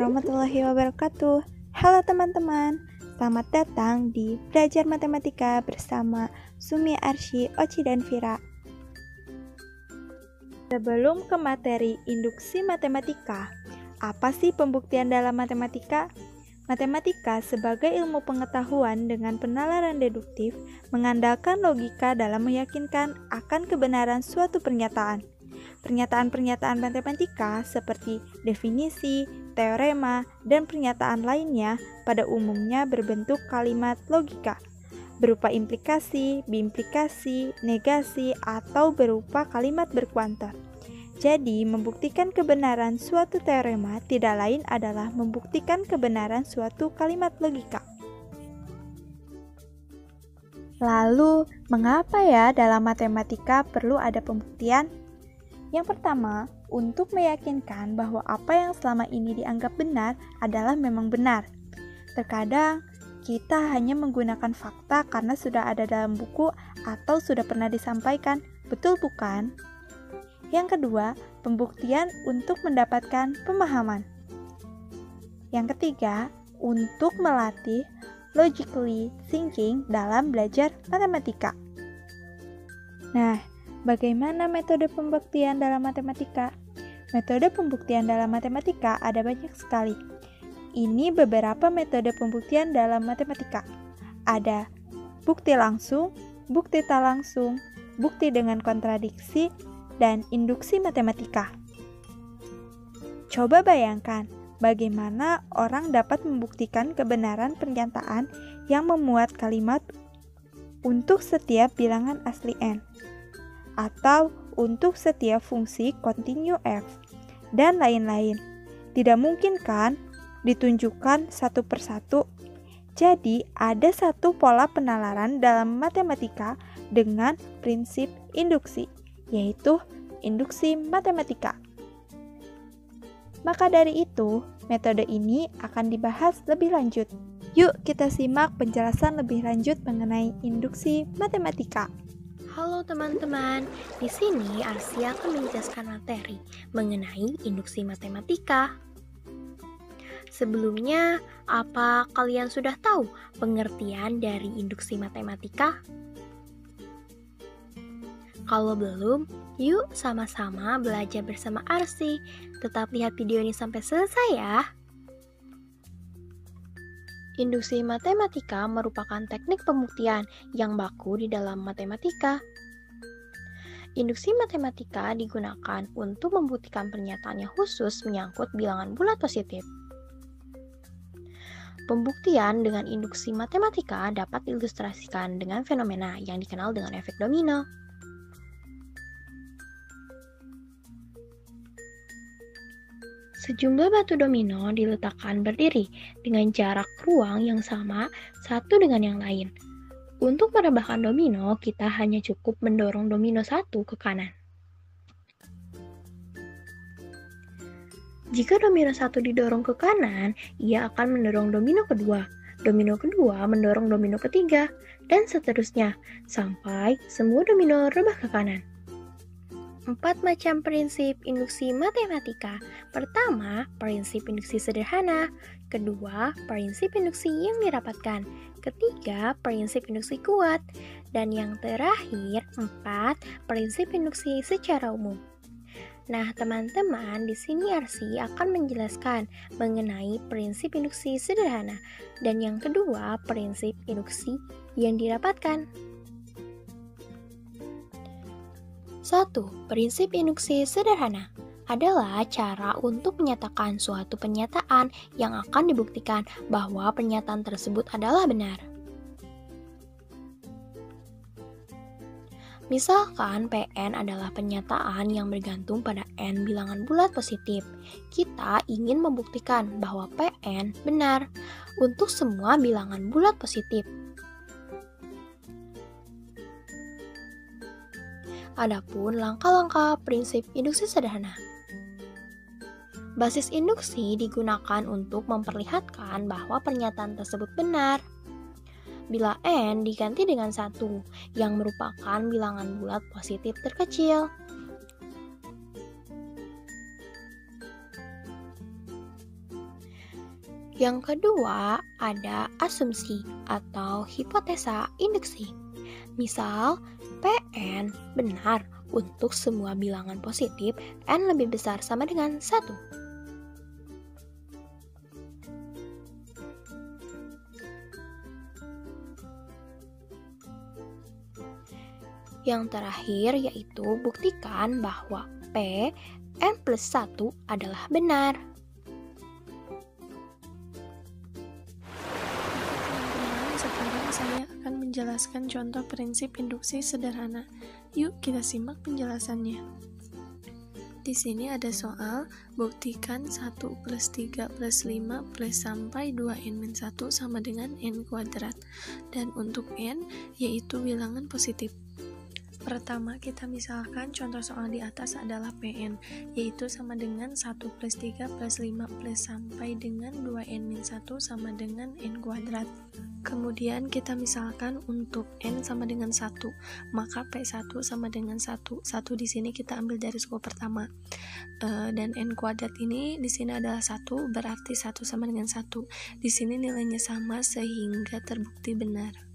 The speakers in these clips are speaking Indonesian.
warahmatullahi wabarakatuh. Halo teman-teman, selamat datang di Belajar Matematika bersama Sumi, Arsy, Oci, dan Vira. Sebelum ke materi induksi matematika, apa sih pembuktian dalam matematika? Matematika sebagai ilmu pengetahuan dengan penalaran deduktif mengandalkan logika dalam meyakinkan akan kebenaran suatu pernyataan. Pernyataan-pernyataan matematika seperti definisi, teorema, dan pernyataan lainnya pada umumnya berbentuk kalimat logika, berupa implikasi, biimplikasi, negasi, atau berupa kalimat berkuantor. Jadi, membuktikan kebenaran suatu teorema tidak lain adalah membuktikan kebenaran suatu kalimat logika. Lalu, mengapa ya dalam matematika perlu ada pembuktian? Yang pertama, untuk meyakinkan bahwa apa yang selama ini dianggap benar adalah memang benar. Terkadang, kita hanya menggunakan fakta karena sudah ada dalam buku atau sudah pernah disampaikan, betul bukan? Yang kedua, pembuktian untuk mendapatkan pemahaman. Yang ketiga, untuk melatih logically thinking dalam belajar matematika. Nah, bagaimana metode pembuktian dalam matematika? Metode pembuktian dalam matematika ada banyak sekali. Ini beberapa metode pembuktian dalam matematika. Ada bukti langsung, bukti tak langsung, bukti dengan kontradiksi, dan induksi matematika. Coba bayangkan bagaimana orang dapat membuktikan kebenaran pernyataan yang memuat kalimat untuk setiap bilangan asli n, atau untuk setiap fungsi kontinu f, dan lain-lain. Tidak mungkin kan ditunjukkan satu persatu. Jadi, ada satu pola penalaran dalam matematika dengan prinsip induksi, yaitu induksi matematika. Maka dari itu, metode ini akan dibahas lebih lanjut. Yuk kita simak penjelasan lebih lanjut mengenai induksi matematika. Halo teman-teman, di sini Arsy akan menjelaskan materi mengenai induksi matematika. Sebelumnya, apa kalian sudah tahu pengertian dari induksi matematika? Kalau belum, yuk sama-sama belajar bersama Arsy. Tetap lihat video ini sampai selesai ya. Induksi matematika merupakan teknik pembuktian yang baku di dalam matematika. Induksi matematika digunakan untuk membuktikan pernyataan yang khusus menyangkut bilangan bulat positif. Pembuktian dengan induksi matematika dapat diilustrasikan dengan fenomena yang dikenal dengan efek domino. Sejumlah batu domino diletakkan berdiri dengan jarak ruang yang sama satu dengan yang lain. Untuk merebahkan domino, kita hanya cukup mendorong domino satu ke kanan. Jika domino satu didorong ke kanan, ia akan mendorong domino kedua. Domino kedua mendorong domino ketiga, dan seterusnya, sampai semua domino rebah ke kanan. 4 macam prinsip induksi matematika. Pertama, prinsip induksi sederhana. Kedua, prinsip induksi yang dirapatkan. Ketiga, prinsip induksi kuat. Dan yang terakhir, 4, prinsip induksi secara umum. Nah, teman-teman, di sini Arsy akan menjelaskan mengenai prinsip induksi sederhana. Dan yang kedua, prinsip induksi yang dirapatkan. 1. Prinsip induksi sederhana adalah cara untuk menyatakan suatu pernyataan yang akan dibuktikan bahwa pernyataan tersebut adalah benar. Misalkan Pn adalah pernyataan yang bergantung pada n bilangan bulat positif. Kita ingin membuktikan bahwa Pn benar untuk semua bilangan bulat positif. Adapun langkah-langkah prinsip induksi sederhana. Basis induksi digunakan untuk memperlihatkan bahwa pernyataan tersebut benar. Bila n diganti dengan 1, yang merupakan bilangan bulat positif terkecil. Yang kedua, ada asumsi atau hipotesa induksi. Misal, Pn benar untuk semua bilangan positif n lebih besar sama dengan 1. Yang terakhir yaitu buktikan bahwa P n plus 1 adalah benar. Sekarang saya akan menjelaskan contoh prinsip induksi sederhana. Yuk kita simak penjelasannya. Di sini ada soal, buktikan 1 plus 3 plus 5 plus sampai 2n-1 sama dengan n kuadrat. Dan untuk n, yaitu bilangan positif. Pertama, kita misalkan contoh soal di atas adalah Pn, yaitu sama dengan 1 plus 3 plus 5 plus sampai dengan 2n-1 sama dengan n kuadrat. Kemudian kita misalkan untuk n sama dengan 1, maka P1 sama dengan 1. 1 di sini kita ambil dari suku pertama. Dan n kuadrat ini di sini adalah 1, berarti 1 sama dengan 1. Di sini nilainya sama sehingga terbukti benar.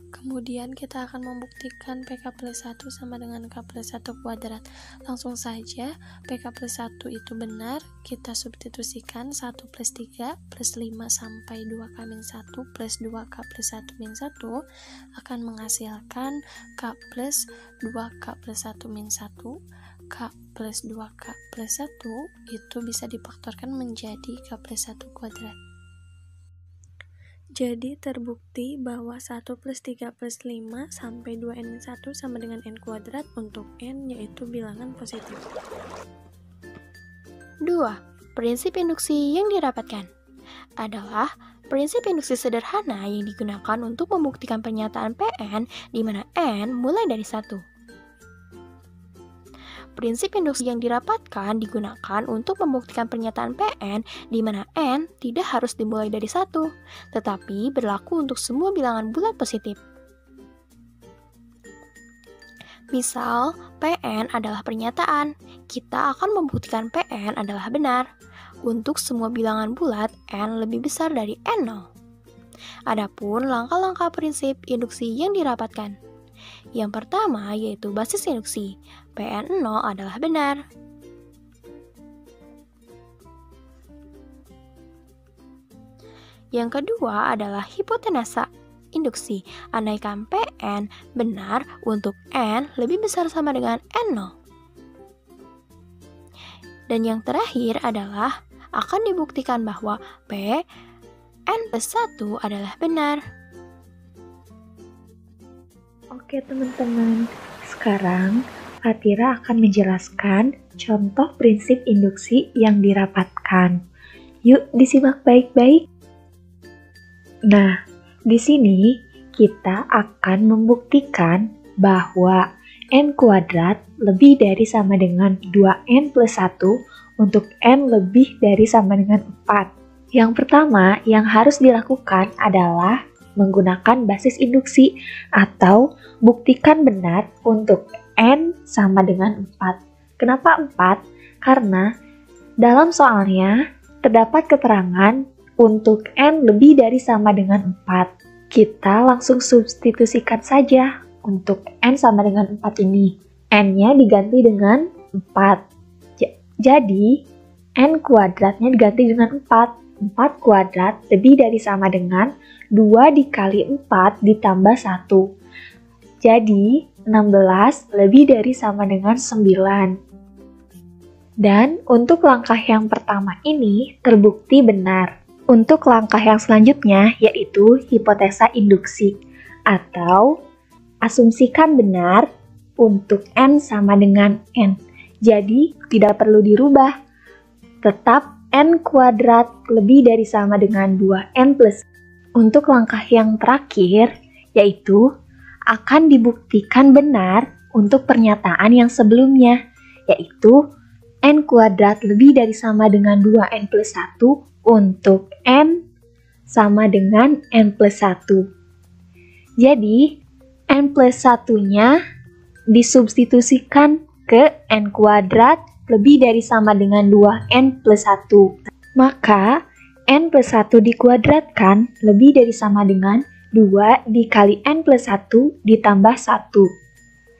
Kemudian kita akan membuktikan PK plus 1 sama dengan K plus 1 kuadrat. Langsung saja, PK plus 1 itu benar, kita substitusikan 1 plus 3 plus 5 sampai 2K-1 plus 2K plus 1-1 akan menghasilkan K plus 2K plus 1-1, K plus 2K plus 1 itu bisa difaktorkan menjadi K plus 1 kuadrat. Jadi terbukti bahwa 1 plus 3 plus 5 sampai 2n-1 sama dengan n kuadrat untuk n yaitu bilangan positif. 2. Prinsip induksi yang dirapatkan adalah prinsip induksi sederhana yang digunakan untuk membuktikan pernyataan Pn di mana n mulai dari 1. Prinsip induksi yang dirapatkan digunakan untuk membuktikan pernyataan Pn di mana n tidak harus dimulai dari 1, tetapi berlaku untuk semua bilangan bulat positif. Misal, Pn adalah pernyataan, kita akan membuktikan Pn adalah benar untuk semua bilangan bulat n lebih besar dari n0. Adapun langkah-langkah prinsip induksi yang dirapatkan. Yang pertama yaitu basis induksi, Pn0 adalah benar. Yang kedua adalah hipotesa induksi, andaikan Pn benar untuk n lebih besar sama dengan n0. Dan yang terakhir adalah akan dibuktikan bahwa Pn plus 1 adalah benar. Oke teman-teman, sekarang Fatira akan menjelaskan contoh prinsip induksi yang dirapatkan. Yuk disimak baik-baik. Nah, di sini kita akan membuktikan bahwa n kuadrat lebih dari sama dengan 2n plus 1 untuk n lebih dari sama dengan 4. Yang pertama yang harus dilakukan adalah menggunakan basis induksi atau buktikan benar untuk n sama dengan 4. Kenapa 4? Karena dalam soalnya terdapat keterangan untuk n lebih dari sama dengan 4. Kita langsung substitusikan saja untuk n sama dengan 4 ini. N-nya diganti dengan 4. Jadi, n kuadratnya diganti dengan 4. 4 kuadrat lebih dari sama dengan 2 dikali 4 ditambah 1. Jadi, 16 lebih dari sama dengan 9. Dan untuk langkah yang pertama ini terbukti benar. Untuk langkah yang selanjutnya yaitu hipotesa induksi atau asumsikan benar untuk n sama dengan n. Jadi, tidak perlu dirubah. Tetap n kuadrat lebih dari sama dengan 2n plus. Untuk langkah yang terakhir, yaitu akan dibuktikan benar untuk pernyataan yang sebelumnya, yaitu n kuadrat lebih dari sama dengan 2n plus 1 untuk n sama dengan n plus 1. Jadi, n plus 1-nya disubstitusikan ke n kuadrat lebih dari sama dengan 2n plus 1. Maka, n plus 1 dikuadratkan lebih dari sama dengan 2 dikali n plus 1 ditambah 1.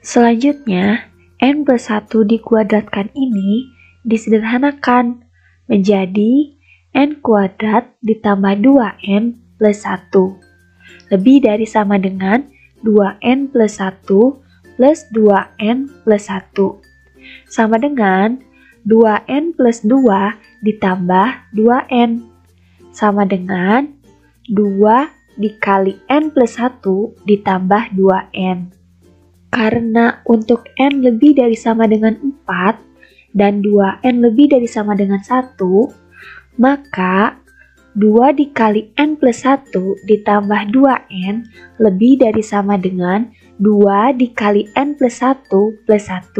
Selanjutnya, n plus 1 dikuadratkan ini disederhanakan menjadi n kuadrat ditambah 2n plus 1. Lebih dari sama dengan 2n plus 1 plus 2n plus 1. Sama dengan 2n plus 2 ditambah 2n. Sama dengan 2 dikali n plus 1 ditambah 2n. Karena untuk n lebih dari sama dengan 4 dan 2n lebih dari sama dengan 1, maka 2 dikali n plus 1 ditambah 2n lebih dari sama dengan 2 dikali n plus 1 plus 1.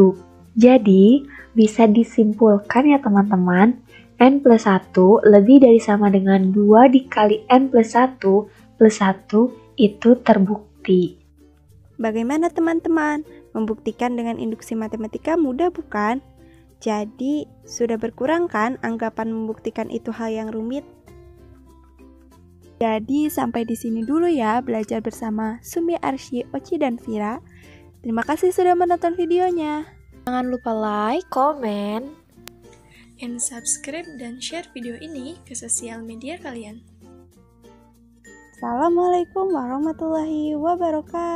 Jadi, bisa disimpulkan ya teman-teman, n plus 1 lebih dari sama dengan 2 dikali n plus 1 plus 1 itu terbukti. Bagaimana teman-teman? Membuktikan dengan induksi matematika mudah bukan? Jadi, sudah berkurang kan anggapan membuktikan itu hal yang rumit? Jadi, sampai di sini dulu ya belajar bersama Sumi, Arsy, Oci, dan Vira. Terima kasih sudah menonton videonya. Jangan lupa like, komen, And subscribe dan share video ini ke sosial media kalian. Assalamualaikum warahmatullahi wabarakatuh.